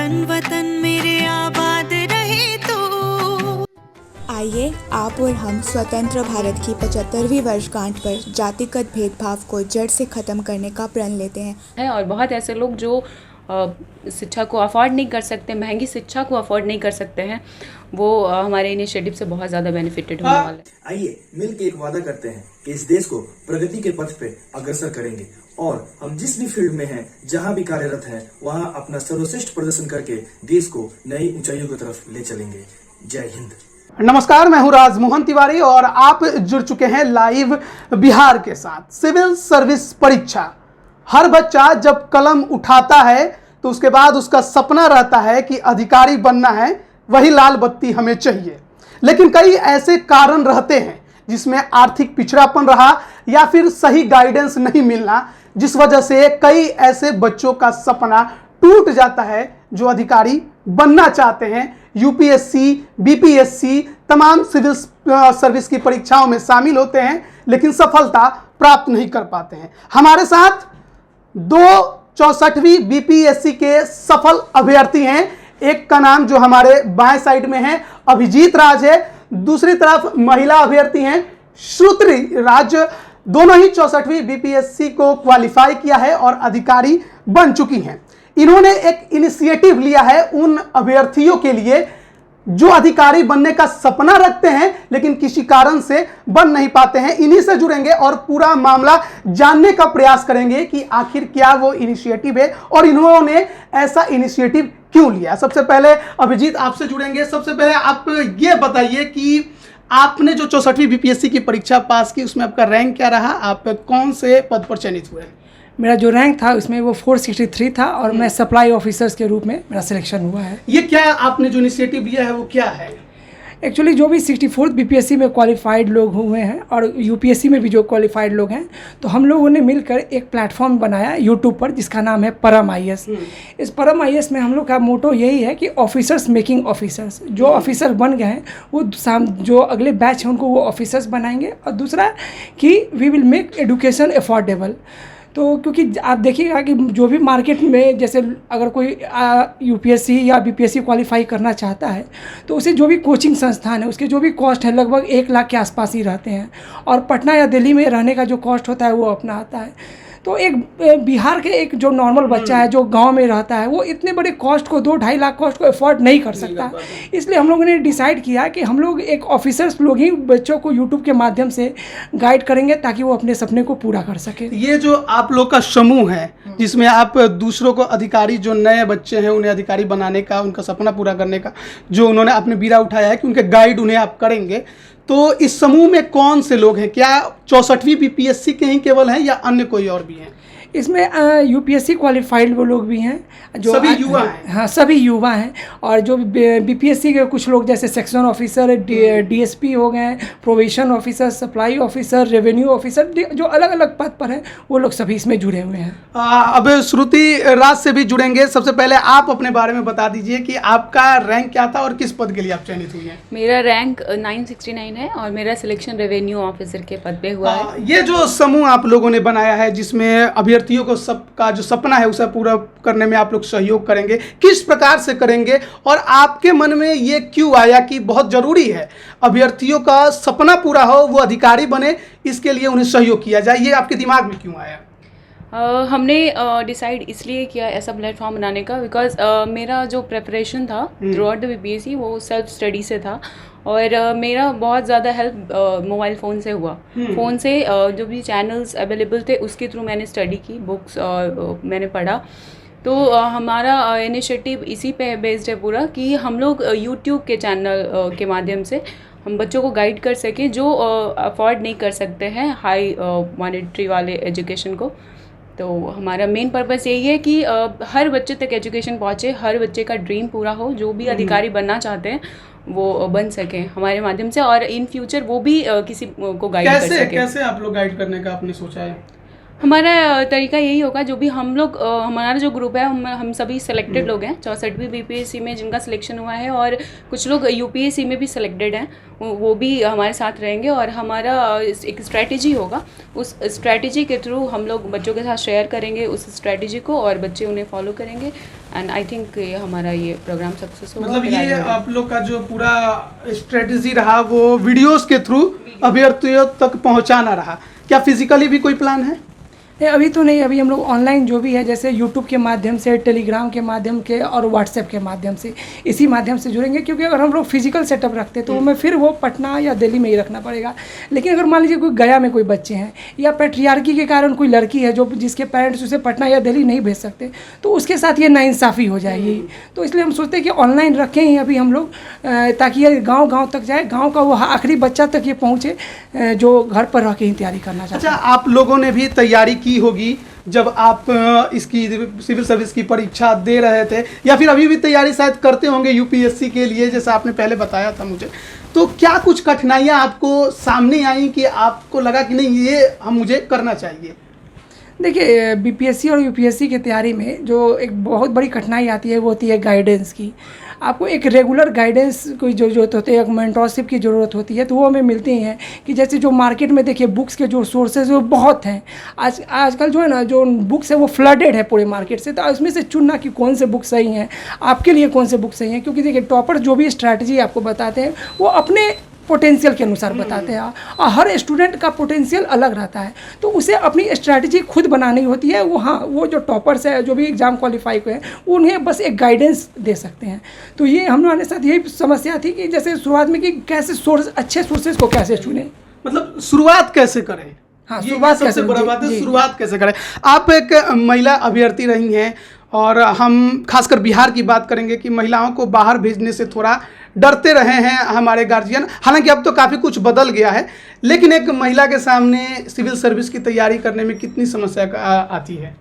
तन वतन मेरे आबाद रहे तो। आइए आप और हम स्वतंत्र भारत की 75वीं वर्षगांठ पर जातिगत भेदभाव को जड़ से ख़त्म करने का प्रण लेते हैं। और बहुत ऐसे लोग जो शिक्षा को अफोर्ड नहीं कर सकते, महंगी शिक्षा को अफोर्ड नहीं कर सकते हैं, वो हमारे इनिशिएटिव से बहुत ज़्यादा बेनिफिटेड होने वाले हैं। आइए मिलकर एक वादा करते हैं कि इस देश को प्रगति के पथ पे अग्रसर करेंगे और हम जिस भी फील्ड में हैं, जहां भी कार्यरत हैं, वहां अपना सर्वश्रेष्ठ प्रदर्शन करके देश को नई ऊंचाइयों की तरफ ले चलेंगे। जय हिंद। नमस्कार, मैं हूं राजमोहन तिवारी और आप जुड़ चुके हैं लाइव बिहार के साथ। सिविल सर्विस परीक्षा, हर बच्चा जब कलम उठाता है तो उसके बाद उसका सपना रहता है कि अधिकारी बनना है, वही लाल बत्ती हमें चाहिए। लेकिन कई ऐसे कारण रहते हैं जिसमें आर्थिक पिछड़ापन रहा या फिर सही गाइडेंस नहीं मिलना, जिस वजह से कई ऐसे बच्चों का सपना टूट जाता है जो अधिकारी बनना चाहते हैं। यूपीएससी, बीपीएससी, तमाम सिविल सर्विस की परीक्षाओं में शामिल होते हैं लेकिन सफलता प्राप्त नहीं कर पाते हैं। हमारे साथ 64वीं बीपीएससी के सफल अभ्यर्थी हैं। एक का नाम जो हमारे बाएं साइड में है अभिजीत राज है, दूसरी तरफ महिला अभ्यर्थी हैं श्रुति राज। दोनों ही 64वीं बीपीएससी को क्वालिफाई किया है और अधिकारी बन चुकी हैं। इन्होंने एक इनिशिएटिव लिया है उन अभ्यर्थियों के लिए जो अधिकारी बनने का सपना रखते हैं लेकिन किसी कारण से बन नहीं पाते हैं। इन्हीं से जुड़ेंगे और पूरा मामला जानने का प्रयास करेंगे कि आखिर क्या वो इनिशिएटिव है और इन्होंने ऐसा इनिशिएटिव क्यों लिया। सबसे पहले अभिजीत आपसे जुड़ेंगे। सबसे पहले आप ये बताइए कि आपने जो 64वीं बीपीएससी की परीक्षा पास की उसमें आपका रैंक क्या रहा, आप कौन से पद पर चयनित हुए? मेरा जो रैंक था उसमें वो 463 था और मैं सप्लाई ऑफिसर्स के रूप में मेरा सिलेक्शन हुआ है। ये क्या आपने जो इनिशिएटिव लिया है वो क्या है? एक्चुअली जो भी 64th बीपीएससी में क्वालिफाइड लोग हुए हैं और यूपीएससी में भी जो क्वालिफाइड लोग हैं, तो हम लोगों ने मिलकर एक प्लेटफॉर्म बनाया यूट्यूब पर जिसका नाम है परम आईएएस। इस परम आईएएस में हम लोग का मोटो यही है कि ऑफिसर्स मेकिंग ऑफिसर्स, जो ऑफिसर बन गए हैं वो जो अगले बैच हैं उनको वो ऑफिसर्स बनाएंगे। और दूसरा कि we will make education affordable. तो क्योंकि आप देखिएगा कि जो भी मार्केट में जैसे अगर कोई यूपीएससी या बीपीएससी क्वालिफाई करना चाहता है तो उसे जो भी कोचिंग संस्थान है उसके जो भी कॉस्ट है लगभग 1 लाख के आसपास ही रहते हैं और पटना या दिल्ली में रहने का जो कॉस्ट होता है वो अपना आता है। तो एक बिहार के एक जो नॉर्मल बच्चा है जो गांव में रहता है वो इतने बड़े कॉस्ट को 2-2.5 लाख कॉस्ट को अफोर्ड नहीं कर सकता। इसलिए हम लोगों ने डिसाइड किया कि हम लोग एक ऑफिसर्स लोग ही बच्चों को यूट्यूब के माध्यम से गाइड करेंगे ताकि वो अपने सपने को पूरा कर सके। ये जो आप लोग का समूह है जिसमें आप दूसरों को अधिकारी, जो नए बच्चे हैं उन्हें अधिकारी बनाने का, उनका सपना पूरा करने का जो उन्होंने अपने बीड़ा उठाया है कि उनके गाइड उन्हें आप करेंगे, तो इस समूह में कौन से लोग हैं? क्या 64वीं बीपीएससी के ही केवल हैं या अन्य कोई और भी हैं? इसमें यूपीएससी क्वालिफाइड वो लोग भी हैं जो सभी युवा हैं। हाँ, सभी युवा हैं। और जो बीपीएससी के कुछ लोग जैसे सेक्शन ऑफिसर, डीएसपी हो गए, provision officer, supply officer, revenue officer, जो अलग अलग पद पर हैं वो लोग सभी इसमें जुड़े हुए हैं। अब श्रुति राज से भी जुड़ेंगे। सबसे पहले आप अपने बारे में बता दीजिए कि आपका रैंक क्या था और किस पद के लिए आप चयनित हुई हैं? मेरा रैंक 969 है और मेरा सिलेक्शन रेवेन्यू ऑफिसर के पद पे हुआ है। ये जो समूह आप लोगों ने बनाया है जिसमें अभ्यर्थियों को सबका जो सपना है उसे पूरा करने में आप लोग सहयोग करेंगे, किस प्रकार से करेंगे और आपके मन में ये क्यों आया कि बहुत जरूरी है अभ्यर्थियों का सपना पूरा हो, वो अधिकारी बने, इसके लिए उन्हें सहयोग किया जाए, ये आपके दिमाग में क्यों आया? हमने डिसाइड इसलिए किया ऐसा प्लेटफॉर्म बनाने का बिकॉज मेरा जो प्रेपरेशन था थ्रू आउट द बीपीएससी वो सेल्फ स्टडी से था और मेरा बहुत ज़्यादा हेल्प मोबाइल फ़ोन से हुआ। फ़ोन से जो भी चैनल्स अवेलेबल थे उसके थ्रू मैंने स्टडी की, बुक्स मैंने पढ़ा। तो हमारा इनिशिएटिव इसी पे बेस्ड है पूरा कि हम लोग यूट्यूब के चैनल के माध्यम से हम बच्चों को गाइड कर सकें जो अफोर्ड नहीं कर सकते हैं हाई मॉनेटरी वाले एजुकेशन को। तो हमारा मेन पर्पस यही है कि हर बच्चे तक एजुकेशन पहुँचे, हर बच्चे का ड्रीम पूरा हो, जो भी अधिकारी बनना चाहते हैं वो बन सके हमारे माध्यम से और इन फ्यूचर वो भी किसी को गाइड कर सके। कैसे आप लोग गाइड करने का आपने सोचा है? हमारा तरीका यही होगा, जो भी हम लोग हमारा जो ग्रुप है, हम सभी सिलेक्टेड लोग हैं 64वीं बीपीएससी में जिनका सिलेक्शन हुआ है, और कुछ लोग यूपीएससी में भी सिलेक्टेड हैं, वो भी हमारे साथ रहेंगे। और हमारा एक स्ट्रैटेजी होगा, उस स्ट्रैटेजी के थ्रू हम लोग बच्चों के साथ शेयर करेंगे उस स्ट्रैटेजी को, और बच्चे उन्हें फॉलो करेंगे। एंड आई थिंक हमारा ये प्रोग्राम सक्सेस होगा। मतलब ये आप लोग का जो पूरा स्ट्रेटजी रहा वो वीडियोस के थ्रू अभ्यर्थियों तक पहुंचाना रहा। क्या फिजिकली भी कोई प्लान है? नहीं, अभी तो नहीं। अभी हम लोग ऑनलाइन जो भी है, जैसे यूट्यूब के माध्यम से, टेलीग्राम के माध्यम के और व्हाट्सएप के माध्यम से, इसी माध्यम से जुड़ेंगे। क्योंकि अगर हम लोग फिजिकल सेटअप रखते तो हमें फिर वो पटना या दिल्ली में ही रखना पड़ेगा। लेकिन अगर मान लीजिए कोई गया में कोई बच्चे हैं, या पैट्रियार्की के कारण कोई लड़की है जो जिसके पेरेंट्स उसे पटना या दिल्ली नहीं भेज सकते, तो उसके साथ ये नाइंसाफ़ी हो जाएगी। तो इसलिए हम सोचते हैं कि ऑनलाइन रखें ही अभी हम लोग, ताकि ये गाँव तक जाए, गाँव का वो आखिरी बच्चा तक ये पहुँचे जो घर पर रह के ही तैयारी करना चाहता है। अच्छा, आप लोगों ने भी तैयारी की होगी जब आप इसकी सिविल सर्विस की परीक्षा दे रहे थे, या फिर अभी भी तैयारी शायद करते होंगे यूपीएससी के लिए, जैसा आपने पहले बताया था मुझे। तो क्या कुछ कठिनाइयाँ आपको सामने आई कि आपको लगा कि नहीं ये मुझे करना चाहिए? देखिए, बीपीएससी और यूपीएससी की तैयारी में जो एक बहुत बड़ी कठिनाई आती है वो होती है गाइडेंस की। आपको एक रेगुलर गाइडेंस की जो जरूरत होती है, एक मेंटरशिप की ज़रूरत होती है, तो वो हमें मिलती हैं। कि जैसे जो मार्केट में देखिए बुक्स के जो सोर्सेज वो बहुत हैं। आजकल जो है ना, जो बुक्स है वो फ्लडेड है पूरे मार्केट से। तो उसमें से चुनना कि कौन से बुक सही हैं, आपके लिए कौन से बुक सही हैं। क्योंकि देखिए, टॉपर जो भी स्ट्रैटेजी आपको बताते हैं वो अपने पोटेंशियल के अनुसार बताते हैं, और हर स्टूडेंट का पोटेंशियल अलग रहता है। तो उसे अपनी स्ट्रैटेजी खुद बनानी होती है। वो जो टॉपर्स है, जो भी एग्ज़ाम क्वालिफाई हुए हैं, उन्हें बस एक गाइडेंस दे सकते हैं। तो ये हम लोगों के साथ यही समस्या थी कि जैसे शुरुआत में कि कैसे अच्छे सोर्सेज को कैसे चुनें, मतलब शुरुआत कैसे करें। हाँ, शुरुआत सबसे बड़ा बात है, शुरुआत कैसे करें। आप एक महिला अभ्यर्थी रही हैं, और हम खासकर बिहार की बात करेंगे कि महिलाओं को बाहर भेजने से थोड़ा डरते रहे हैं हमारे गार्जियन। हालांकि अब तो काफ़ी कुछ बदल गया है, लेकिन एक महिला के सामने सिविल सर्विस की तैयारी करने में कितनी समस्या आती है?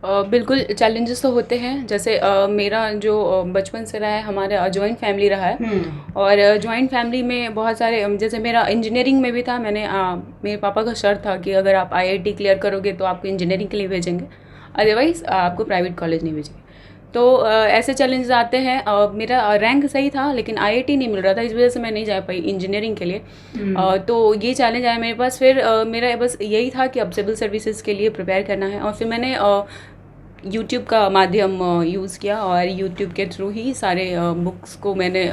बिल्कुल चैलेंजेस तो होते हैं। जैसे मेरा जो बचपन से रहा है, हमारा जॉइंट फैमिली रहा है, और जॉइंट फैमिली में बहुत सारे, जैसे मेरा इंजीनियरिंग में भी था। मेरे पापा का शर्त था कि अगर आप आईआईटी क्लियर करोगे तो आपको इंजीनियरिंग के लिए भेजेंगे, अदरवाइज़ आपको प्राइवेट कॉलेज नहीं भेजेंगे। तो ऐसे चैलेंजेस आते हैं। मेरा रैंक सही था लेकिन आईआईटी नहीं मिल रहा था, इस वजह से मैं नहीं जा पाई इंजीनियरिंग के लिए। तो ये चैलेंज आया मेरे पास। फिर मेरा बस यही था कि अब सिविल सर्विसेज के लिए प्रिपेयर करना है, और फिर मैंने यूट्यूब का माध्यम यूज़ किया, और यूट्यूब के थ्रू ही सारे बुक्स को मैंने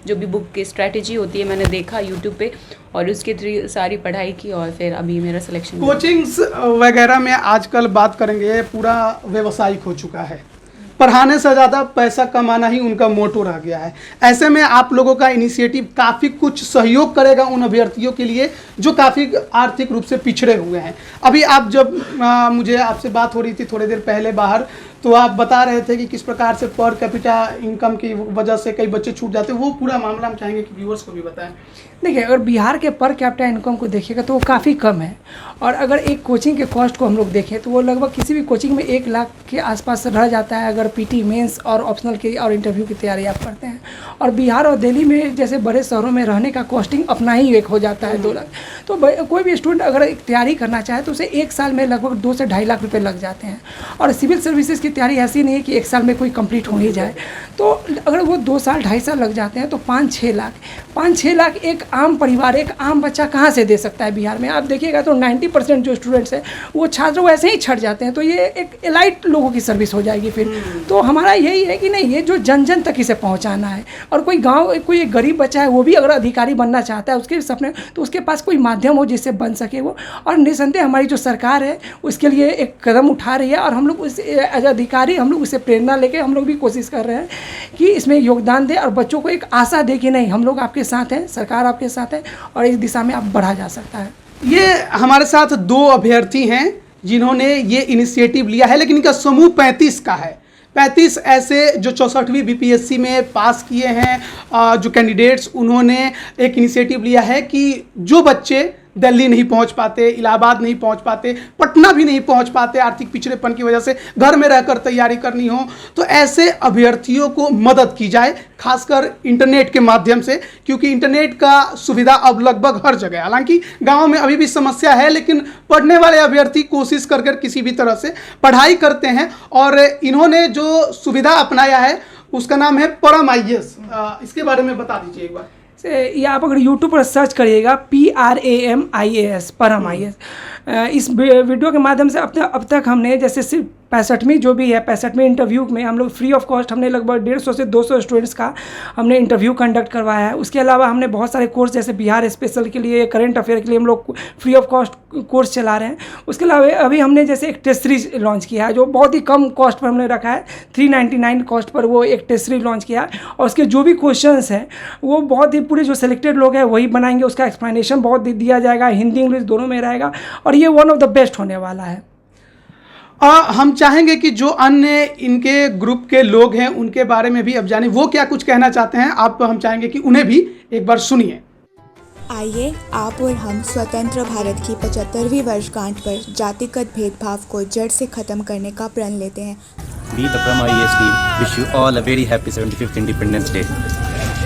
जो भी बुक की स्ट्रैटेजी होती है मैंने देखा यूट्यूब पे, और उसके थ्रू सारी पढ़ाई की, और फिर अभी मेरा सिलेक्शन। कोचिंग्स वगैरह में आजकल बात करेंगे, पूरा व्यावसायिक हो चुका है। पढ़ाने से ज़्यादा पैसा कमाना ही उनका मोटो रह गया है। ऐसे में आप लोगों का इनिशिएटिव काफ़ी कुछ सहयोग करेगा उन अभ्यर्थियों के लिए जो काफ़ी आर्थिक रूप से पिछड़े हुए हैं। अभी आप जब मुझे आपसे बात हो रही थी थोड़ी देर पहले बाहर, तो आप बता रहे थे कि किस प्रकार से पर कैपिटा इनकम की वजह से कई बच्चे छूट जाते हैं। वो पूरा मामला हम चाहेंगे कि व्यूअर्स को भी बताएं। देखिए, अगर बिहार के पर कैपिटा इनकम को देखिएगा तो वो काफ़ी कम है, और अगर एक कोचिंग के कॉस्ट को हम लोग देखें तो वो लगभग किसी भी कोचिंग में 1 लाख के आसपास रह जाता है, अगर पीटी मेंस और ऑप्शनल की और इंटरव्यू की तैयारी आप करते हैं। और बिहार और दिल्ली में जैसे बड़े शहरों में रहने का कॉस्टिंग अपना ही एक हो जाता है 2 लाख। तो कोई भी स्टूडेंट अगर तैयारी करना चाहे तो उसे 1 साल में लगभग 2 से 2.5 लाख रुपये लग जाते हैं। और सिविल सर्विसेज की तैयारी ऐसी नहीं है कि 1 साल में कोई कंप्लीट हो ही जाए। तो अगर वो 2 साल 2.5 साल लग जाते हैं तो 5-6 लाख एक आम परिवार, एक आम बच्चा कहाँ से दे सकता है बिहार में? आप देखिएगा तो 90% जो स्टूडेंट्स हैं वो छात्र वैसे ही छट जाते हैं। तो ये एक एलाइट लोगों की सर्विस हो जाएगी फिर। तो हमारा यही है कि नहीं, ये जो जन जन तक इसे पहुँचाना है। और कोई एक गरीब बच्चा है, वो भी अगर अधिकारी बनना चाहता है, उसके सपने, तो उसके पास कोई माध्यम हो जिससे बन सके वो। और निसंदेह हमारी जो सरकार है उसके लिए एक कदम उठा रही है, और हम लोग उस अधिकारी, हम लोग उससे प्रेरणा लेके हम लोग भी कोशिश कर रहे हैं कि इसमें योगदान दें और बच्चों को एक आशा दे कि नहीं, हम लोग आपके साथ हैं, सरकार आपके साथ है, और इस दिशा में आप बढ़ा जा सकता है। ये हमारे साथ 2 अभ्यर्थी हैं जिन्होंने ये इनिशिएटिव लिया है, लेकिन इनका समूह 35 का है। 35 ऐसे जो 64वीं बीपीएससी में पास किए हैं जो कैंडिडेट्स, उन्होंने एक इनिशिएटिव लिया है कि जो बच्चे दिल्ली नहीं पहुंच पाते, इलाहाबाद नहीं पहुंच पाते, पटना भी नहीं पहुंच पाते, आर्थिक पिछड़ेपन की वजह से घर में रहकर तैयारी करनी हो, तो ऐसे अभ्यर्थियों को मदद की जाए, खासकर इंटरनेट के माध्यम से, क्योंकि इंटरनेट का सुविधा अब लगभग हर जगह है। हालांकि गाँव में अभी भी समस्या है, लेकिन पढ़ने वाले अभ्यर्थी कोशिश कर किसी भी तरह से पढ़ाई करते हैं। और इन्होंने जो सुविधा अपनाया है उसका नाम है परम IAS। इसके बारे में बता दीजिए एक बार। ये आप अगर YouTube पर सर्च करिएगा PRAMIAS, परम IAS। इस वीडियो के माध्यम से अब तक हमने जैसे सिर्फ 65वीं जो भी है 65वीं इंटरव्यू में हम लोग फ्री ऑफ कॉस्ट हमने लगभग 150 से 200 स्टूडेंट्स का हमने इंटरव्यू कंडक्ट करवाया है। उसके अलावा हमने बहुत सारे कोर्स जैसे बिहार स्पेशल के लिए, करंट अफेयर के लिए हम लोग फ्री ऑफ कॉस्ट कोर्स चला रहे हैं। उसके अलावा अभी हमने जैसे एक टेस्ट सीरीज लॉन्च किया है जो बहुत ही कम कॉस्ट पर हमने रखा है, 399 कॉस्ट पर वो एक टेस्ट सीरीज लॉन्च किया है। और उसके जो भी क्वेश्चंस हैं वो बहुत ही पूरे जो सिलेक्टेड लोग हैं वही बनाएंगे, उसका एक्सप्लेनेशन बहुत दिया जाएगा, हिंदी इंग्लिश दोनों में रहेगा और ये वन ऑफ द बेस्ट होने वाला है। हम चाहेंगे कि जो अन्य इनके ग्रुप के लोग हैं उनके बारे में भी अब जाने, वो क्या कुछ कहना चाहते हैं, हम चाहेंगे कि उन्हें भी एक बार सुनिए। आइए आप और हम स्वतंत्र भारत की 75वीं वर्षगांठ पर जातिगत भेदभाव को जड़ से खत्म करने का प्रण लेते हैं। We, the Param IAS team, wish you all a very happy 75th Independence Day.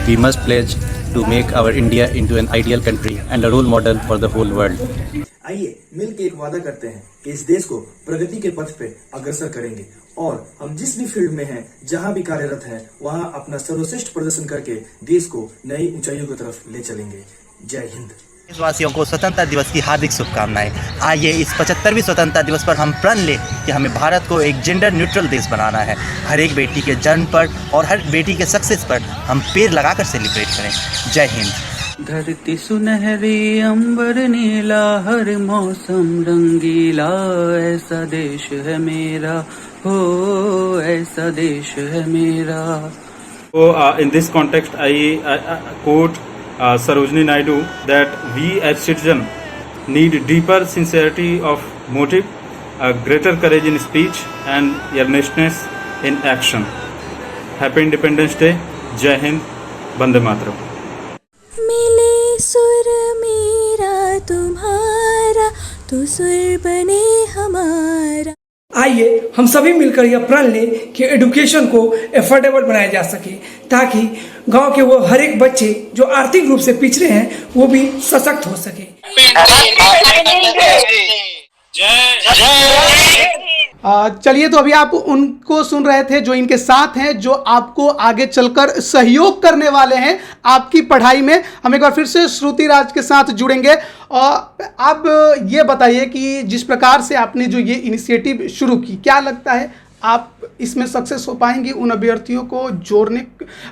We must pledge to make our India into an ideal country and a role model for the whole world. आइए मिलकर एक वादा करते हैं कि इस देश को प्रगति के पथ पे अग्रसर करेंगे और हम जिस भी फील्ड में हैं, जहां भी कार्यरत हैं, वहां अपना सर्वश्रेष्ठ प्रदर्शन करके देश को नई ऊंचाइयों की तरफ ले चलेंगे। जय हिंद। देशवासियों को स्वतंत्रता दिवस की हार्दिक शुभकामनाएं। आइए इस 75वीं स्वतंत्रता दिवस पर हम प्रण लें कि हमें भारत को एक जेंडर न्यूट्रल देश बनाना है। हर एक बेटी के जन्म पर और हर बेटी के सक्सेस पर हम पेड़ लगाकर सेलिब्रेट करें। जय हिंद। धरती सुनहरी अंबर नीला, हर मौसम रंगीला, ऐसा देश है मेरा, हो ऐसा देश है मेरा। So in this context, I quote Sarojini Naidu that we as citizens need deeper sincerity of motive, a greater courage in speech, and earnestness in action. Happy Independence Day. Jai Hind. Vande Mataram. मिले सुर मेरा तुम्हारा, तो सुर बने हमारा। आइए हम सभी मिलकर यह प्रण लें कि एजुकेशन को एफोर्डेबल बनाया जा सके, ताकि गांव के वो हर एक बच्चे जो आर्थिक रूप से पिछड़े हैं वो भी सशक्त हो सके। चलिए, तो अभी आप उनको सुन रहे थे जो इनके साथ हैं, जो आपको आगे चलकर सहयोग करने वाले हैं आपकी पढ़ाई में। हम एक बार फिर से श्रुति राज के साथ जुड़ेंगे और आप ये बताइए कि जिस प्रकार से आपने जो ये इनिशिएटिव शुरू की, क्या लगता है आप इसमें सक्सेस हो पाएंगे उन अभ्यर्थियों को जोड़ने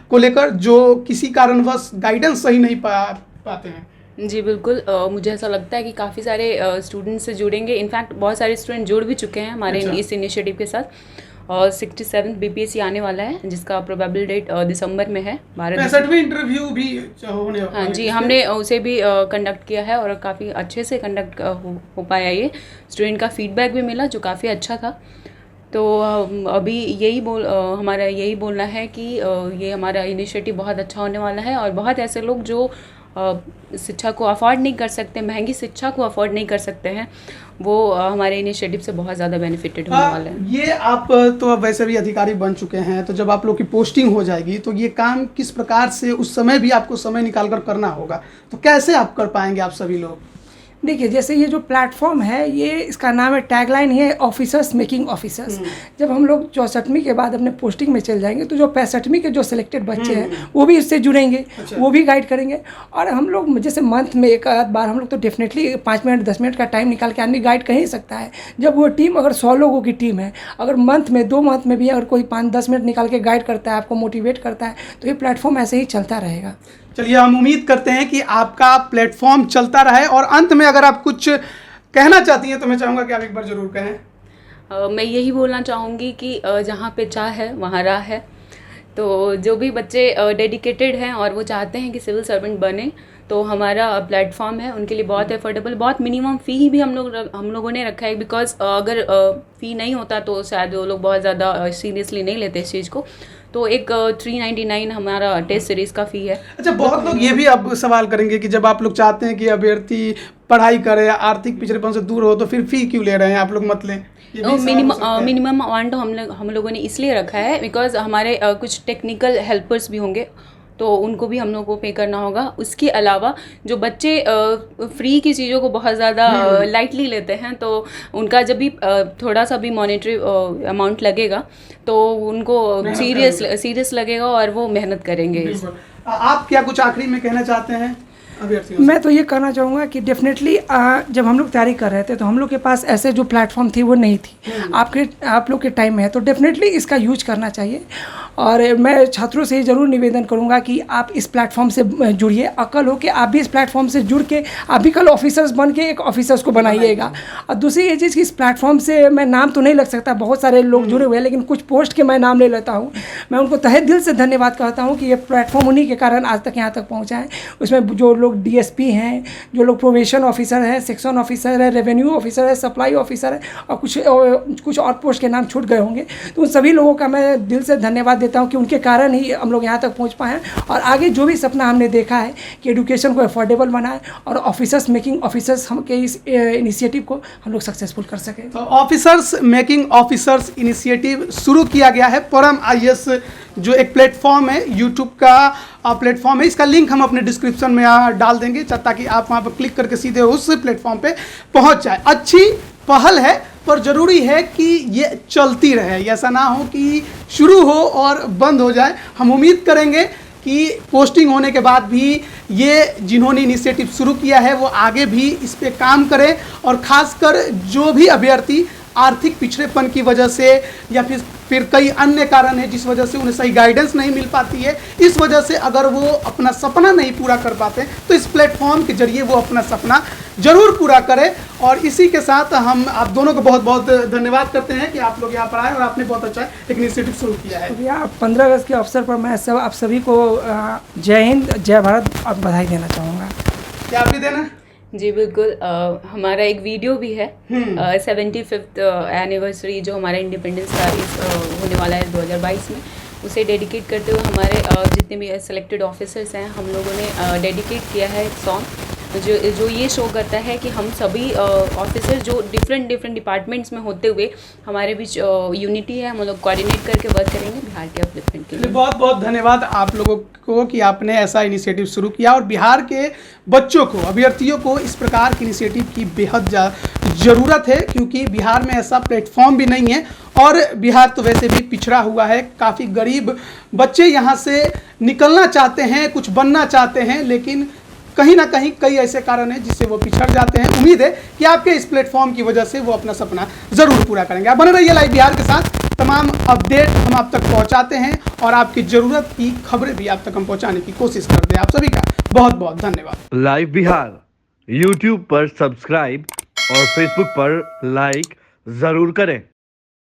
को लेकर जो किसी कारणवश गाइडेंस सही नहीं पाते हैं? जी बिल्कुल, मुझे ऐसा लगता है कि काफ़ी सारे स्टूडेंट्स से जुड़ेंगे। इनफैक्ट बहुत सारे स्टूडेंट जुड़ भी चुके हैं हमारे इस इनिशिएटिव के साथ। और 67 BPSC आने वाला है जिसका प्रोबेबल डेट दिसंबर में है। 65वीं इंटरव्यू भी होने वाला है। हाँ जी, हमने उसे भी कंडक्ट किया है और काफ़ी अच्छे से कंडक्ट हो पाया। ये स्टूडेंट का फीडबैक भी मिला जो काफ़ी अच्छा था। तो अभी हमारा यही बोलना है कि ये हमारा इनिशिएटिव बहुत अच्छा होने वाला है और बहुत ऐसे लोग जो शिक्षा को अफोर्ड नहीं कर सकते, महंगी शिक्षा को अफोर्ड नहीं कर सकते हैं, वो हमारे इनिशिएटिव से बहुत ज़्यादा बेनिफिटेड होने वाले हैं। ये आप तो अब वैसे भी अधिकारी बन चुके हैं, तो जब आप लोग की पोस्टिंग हो जाएगी तो ये काम किस प्रकार से उस समय भी आपको समय निकाल कर करना होगा, तो कैसे आप कर पाएंगे आप सभी लोग? देखिए, जैसे ये जो प्लेटफॉर्म है, ये इसका नाम है, टैगलाइन है ऑफिसर्स मेकिंग ऑफिसर्स। जब हम लोग 64वीं के बाद अपने पोस्टिंग में चल जाएंगे तो जो 65वीं के जो सिलेक्टेड बच्चे हैं वो भी इससे जुड़ेंगे। अच्छा। वो भी गाइड करेंगे और हम लोग जैसे मंथ में एक आध बार हम लोग तो डेफिनेटली 5 मिनट 10 मिनट का टाइम निकाल के आदमी गाइड कर ही सकता है। जब वो टीम अगर 100 लोगों की टीम है, अगर मंथ में 2 मंथ में भी अगर कोई 5-10 मिनट निकाल के गाइड करता है, आपको मोटिवेट करता है, तो ये प्लेटफॉर्म ऐसे ही चलता रहेगा। चलिए, हम उम्मीद करते हैं कि आपका प्लेटफॉर्म चलता रहे। और अंत में अगर आप कुछ कहना चाहती हैं तो मैं चाहूँगा कि आप एक बार ज़रूर कहें। मैं यही बोलना चाहूँगी कि जहाँ पे चाह है वहाँ राह है। तो जो भी बच्चे डेडिकेटेड हैं और वो चाहते हैं कि सिविल सर्वेंट बने, तो हमारा प्लेटफॉर्म है उनके लिए बहुत एफोर्डेबल, बहुत मिनिमम फ़ी भी हम लोगों ने रखा है। बिकॉज अगर फ़ी नहीं होता तो शायद वो लोग बहुत ज़्यादा सीरियसली नहीं लेते इस चीज़ को। तो एक 399 हमारा टेस्ट सीरीज़ का फ़ी है। अच्छा, बहुत लोग ये भी अब सवाल करेंगे कि जब आप लोग चाहते हैं कि अभ्यर्थी पढ़ाई करें, आर्थिक पिछड़ेपन से दूर हो, तो फिर फी क्यों ले रहे हैं आप लोग, मत लें? मिनिमम अमाउंट हम लोगों ने इसलिए रखा है बिकॉज हमारे कुछ टेक्निकल हेल्पर्स भी होंगे, तो उनको भी हम लोगों को पे करना होगा। उसके अलावा जो बच्चे फ्री की चीज़ों को बहुत ज़्यादा लाइटली लेते हैं, तो उनका जब भी थोड़ा सा भी मॉनेटरी अमाउंट लगेगा तो उनको सीरियस लगेगा और वो मेहनत करेंगे। आप क्या कुछ आखिरी में कहना चाहते हैं अभ्यर्थियों से? मैं तो ये कहना चाहूँगा कि डेफिनेटली जब हम लोग तैयारी कर रहे थे तो हम लोग के पास ऐसे जो प्लेटफॉर्म थी वो नहीं थी। आप लोग के टाइम में है तो डेफिनेटली इसका यूज करना चाहिए। और मैं छात्रों से ज़रूर निवेदन करूँगा कि आप इस प्लेटफॉर्म से जुड़िए, अकल हो कि आप भी इस प्लेटफॉर्म से जुड़ के आप भी कल ऑफिसर्स बन के एक ऑफिसर्स को बनाइएगा। और दूसरी ये चीज़ कि इस प्लेटफॉर्म से मैं नाम तो नहीं लग सकता, बहुत सारे लोग जुड़े हुए हैं, लेकिन कुछ पोस्ट के मैं नाम ले लेता हूँ। मैं उनको तहे दिल से धन्यवाद कहता हूँ कि ये प्लेटफॉर्म उन्हीं के कारण आज तक यहाँ तक पहुँचा है। उसमें जो लोग DSP हैं, जो लोग प्रोबेशन ऑफिसर हैं, सेक्शन ऑफिसर है, रेवेन्यू ऑफिसर है, सप्लाई ऑफिसर है, और कुछ और पोस्ट के नाम छूट गए होंगे, तो उन सभी लोगों का मैं दिल से धन्यवाद देता हूँ कि उनके कारण ही हम लोग यहाँ तक पहुँच पाए हैं। और आगे जो भी सपना हमने देखा है कि एजुकेशन को अफोर्डेबल बनाए और ऑफिसर्स मेकिंग ऑफिसर्स हम के इस इनिशिएटिव को हम लोग सक्सेसफुल कर सकें। तो ऑफिसर्स मेकिंग ऑफिसर्स इनिशिएटिव शुरू किया गया है। परम IAS जो एक प्लेटफॉर्म है, यूट्यूब का प्लेटफॉर्म है, इसका लिंक हम अपने डिस्क्रिप्शन में डाल देंगे ताकि आप वहाँ पर क्लिक करके सीधे उस प्लेटफॉर्म पे पहुँच जाए। अच्छी पहल है, पर ज़रूरी है कि ये चलती रहे, ऐसा ना हो कि शुरू हो और बंद हो जाए। हम उम्मीद करेंगे कि पोस्टिंग होने के बाद भी ये जिन्होंने इनिशिएटिव शुरू किया है वो आगे भी इस पे काम करें, और ख़ासकर जो भी अभ्यर्थी आर्थिक पिछड़ेपन की वजह से या फिर कई अन्य कारण है जिस वजह से उन्हें सही गाइडेंस नहीं मिल पाती है, इस वजह से अगर वो अपना सपना नहीं पूरा कर पाते तो इस प्लेटफॉर्म के जरिए वो अपना सपना जरूर पूरा करें। और इसी के साथ हम आप दोनों को बहुत बहुत धन्यवाद करते हैं कि आप लोग यहाँ पर आए और आपने बहुत अच्छा एक इनिशिएटिव शुरू किया है। भैया 15 अगस्त के अवसर पर मैं आप सभी को जय हिंद, जय भारत और बधाई देना चाहूँगा। क्या आप भी देना? जी बिल्कुल। हमारा एक वीडियो भी है 75th एनिवर्सरी जो हमारा इंडिपेंडेंस का होने वाला है 2022 में, उसे डेडिकेट करते हुए हमारे जितने भी सिलेक्टेड ऑफिसर्स हैं हम लोगों ने डेडिकेट किया है एक सॉन्ग जो ये शो करता है कि हम सभी ऑफिसर जो डिफरेंट डिपार्टमेंट्स में होते हुए हमारे बीच यूनिटी है, हम लोग कोऑर्डिनेट करके वर्क करेंगे बिहार के अपलिफ्टमेंट के लिए। बहुत बहुत धन्यवाद आप लोगों को कि आपने ऐसा इनिशिएटिव शुरू किया और बिहार के बच्चों को, अभ्यर्थियों को इस प्रकार की इनिशिएटिव की बेहद ज़रूरत है, क्योंकि बिहार में ऐसा प्लेटफॉर्म भी नहीं है और बिहार तो वैसे भी पिछड़ा हुआ है। काफ़ी गरीब बच्चे यहाँ से निकलना चाहते हैं, कुछ बनना चाहते हैं, लेकिन कहीं ना कहीं कई ऐसे कारण हैं जिससे वो पिछड़ जाते हैं। उम्मीद है कि आपके इस प्लेटफॉर्म की वजह से वो अपना सपना ज़रूर पूरा करेंगे। आप बने रहिए लाइव बिहार के साथ, तमाम अपडेट हम आप तक पहुंचाते हैं और आपकी ज़रूरत की खबरें भी आप तक हम पहुंचाने की कोशिश करते हैं। आप सभी का बहुत बहुत धन्यवाद। लाइव बिहार यूट्यूब पर सब्सक्राइब और फेसबुक पर लाइक ज़रूर करें।